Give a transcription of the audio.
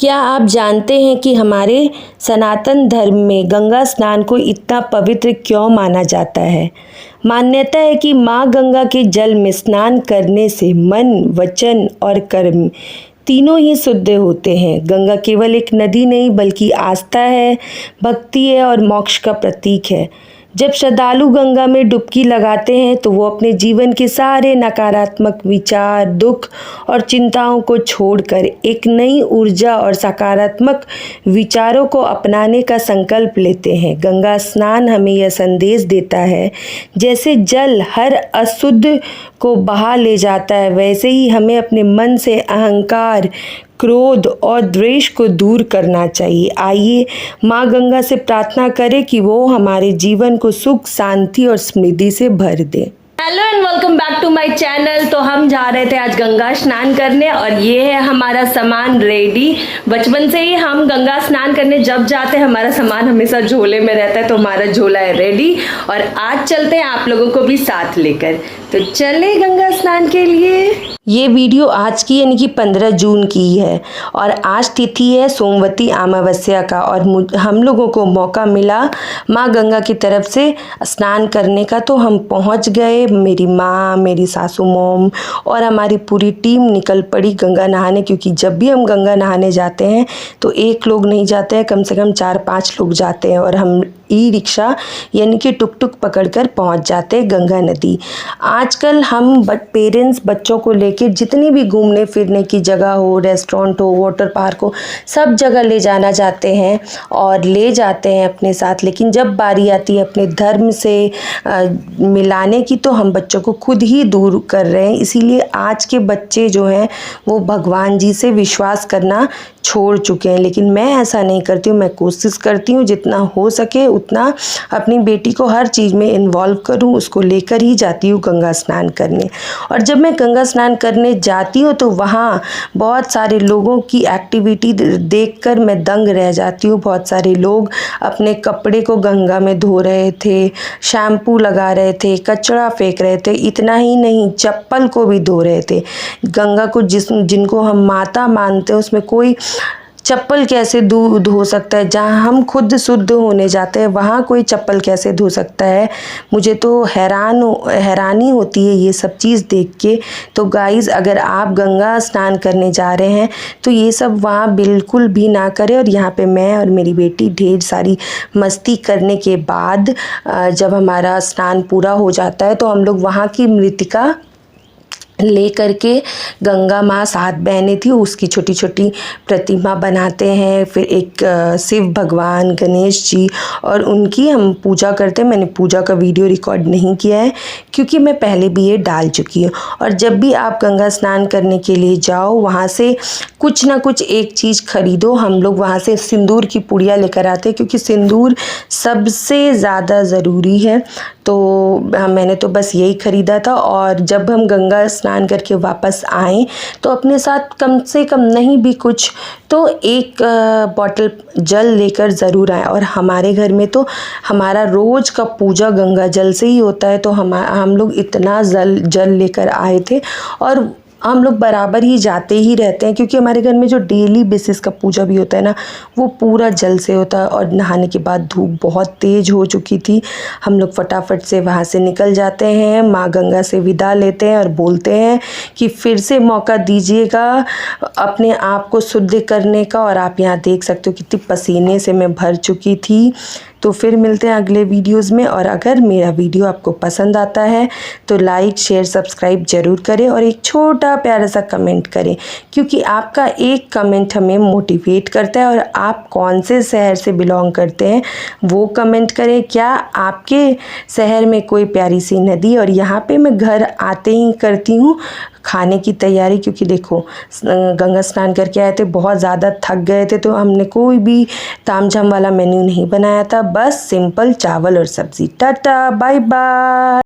क्या आप जानते हैं कि हमारे सनातन धर्म में गंगा स्नान को इतना पवित्र क्यों माना जाता है। मान्यता है कि माँ गंगा के जल में स्नान करने से मन, वचन और कर्म तीनों ही शुद्ध होते हैं। गंगा केवल एक नदी नहीं बल्कि आस्था है, भक्ति है और मोक्ष का प्रतीक है। जब श्रद्धालु गंगा में डुबकी लगाते हैं तो वो अपने जीवन के सारे नकारात्मक विचार, दुख और चिंताओं को छोड़कर एक नई ऊर्जा और सकारात्मक विचारों को अपनाने का संकल्प लेते हैं। गंगा स्नान हमें यह संदेश देता है, जैसे जल हर अशुद्ध को बहा ले जाता है, वैसे ही हमें अपने मन से अहंकार, क्रोध और द्वेष को दूर करना चाहिए। आइए माँ गंगा से प्रार्थना करें कि वो हमारे जीवन को सुख, शांति और समृद्धि से भर दे। Hello and welcome back to my channel. तो हम जा रहे थे आज गंगा स्नान करने और ये है हमारा सामान रेडी। बचपन से ही हम गंगा स्नान करने जब जाते हैं हमारा सामान हमेशा झोले में रहता है, तो हमारा झोला है रेडी और आज चलते हैं आप लोगों को भी साथ लेकर। तो चले गंगा स्नान के लिए। ये वीडियो आज की यानी कि 15 जून की है और आज तिथि है सोमवती अमावस्या का और हम लोगों को मौका मिला माँ गंगा की तरफ से स्नान करने का। तो हम पहुँच गए, मेरी माँ, मेरी सासू मॉम और हमारी पूरी टीम निकल पड़ी गंगा नहाने, क्योंकि जब भी हम गंगा नहाने जाते हैं तो एक लोग नहीं जाते हैं, कम से कम 4-5 लोग जाते हैं और हम ई रिक्शा यानी कि टुक टुक पकड़कर पहुंच जाते हैं गंगा नदी। आजकल हम पेरेंट्स बच्चों को लेकर जितनी भी घूमने फिरने की जगह हो, रेस्टोरेंट हो, वाटर पार्क हो, सब जगह ले जाना चाहते हैं और ले जाते हैं अपने साथ। लेकिन जब बारी आती है अपने धर्म से मिलाने की तो हम बच्चों को खुद ही दूर कर रहे हैं। इसीलिए आज के बच्चे जो हैं वो भगवान जी से विश्वास करना छोड़ चुके हैं। लेकिन मैं ऐसा नहीं करती हूँ, मैं कोशिश करती हूँ जितना हो सके उतना अपनी बेटी को हर चीज़ में इन्वॉल्व करूँ, उसको लेकर ही जाती हूँ गंगा स्नान करने। और जब मैं गंगा स्नान करने जाती हूँ तो वहाँ बहुत सारे लोगों की एक्टिविटी देखकर मैं दंग रह जाती हूँ। बहुत सारे लोग अपने कपड़े को गंगा में धो रहे थे, शैम्पू लगा रहे थे, कचरा फेंक रहे थे, इतना ही नहीं चप्पल को भी धो रहे थे। गंगा को जिनको हम माता मानते हैं उसमें कोई चप्पल कैसे धो सकता है। जहाँ हम खुद शुद्ध होने जाते हैं वहाँ कोई चप्पल कैसे धो सकता है। मुझे तो हैरानी होती है ये सब चीज़ देख के। तो गाइज़, अगर आप गंगा स्नान करने जा रहे हैं तो ये सब वहाँ बिल्कुल भी ना करें। और यहाँ पे मैं और मेरी बेटी ढेर सारी मस्ती करने के बाद जब हमारा स्नान पूरा हो जाता है तो हम लोग वहाँ की मृतिका ले करके, गंगा माँ 7 बहनें थी उसकी छोटी छोटी प्रतिमा बनाते हैं। फिर एक शिव भगवान, गणेश जी और उनकी हम पूजा करते हैं। मैंने पूजा का वीडियो रिकॉर्ड नहीं किया है क्योंकि मैं पहले भी ये डाल चुकी हूँ। और जब भी आप गंगा स्नान करने के लिए जाओ वहाँ से कुछ ना कुछ एक चीज़ खरीदो। हम लोग वहाँ से सिंदूर की पुड़िया लेकर आते हैं क्योंकि सिंदूर सबसे ज़्यादा ज़रूरी है। तो मैंने तो बस यही ख़रीदा था। और जब हम गंगा स्नान करके वापस आएँ तो अपने साथ कम से कम नहीं भी कुछ तो एक बॉटल जल लेकर ज़रूर आएँ। और हमारे घर में तो हमारा रोज़ का पूजा गंगा जल से ही होता है। तो हम लोग इतना जल लेकर आए थे और हम लोग बराबर ही जाते ही रहते हैं क्योंकि हमारे घर में जो डेली बेसिस का पूजा भी होता है ना वो पूरा जल से होता है। और नहाने के बाद धूप बहुत तेज़ हो चुकी थी। हम लोग फटाफट से वहाँ से निकल जाते हैं, माँ गंगा से विदा लेते हैं और बोलते हैं कि फिर से मौका दीजिएगा अपने आप को शुद्ध करने का। और आप यहाँ देख सकते हो कितनी पसीने से मैं भर चुकी थी। तो फिर मिलते हैं अगले वीडियोस में। और अगर मेरा वीडियो आपको पसंद आता है तो लाइक, शेयर, सब्सक्राइब ज़रूर करें और एक छोटा प्यारा सा कमेंट करें क्योंकि आपका एक कमेंट हमें मोटिवेट करता है। और आप कौन से शहर से बिलोंग करते हैं वो कमेंट करें। क्या आपके शहर में कोई प्यारी सी नदी। और यहाँ पे मैं घर आते ही करती हूँ खाने की तैयारी क्योंकि देखो गंगा स्नान करके आए थे, बहुत ज़्यादा थक गए थे। तो हमने कोई भी तामझाम वाला मेन्यू नहीं बनाया था, बस सिंपल चावल और सब्ज़ी। Tata, bye bye.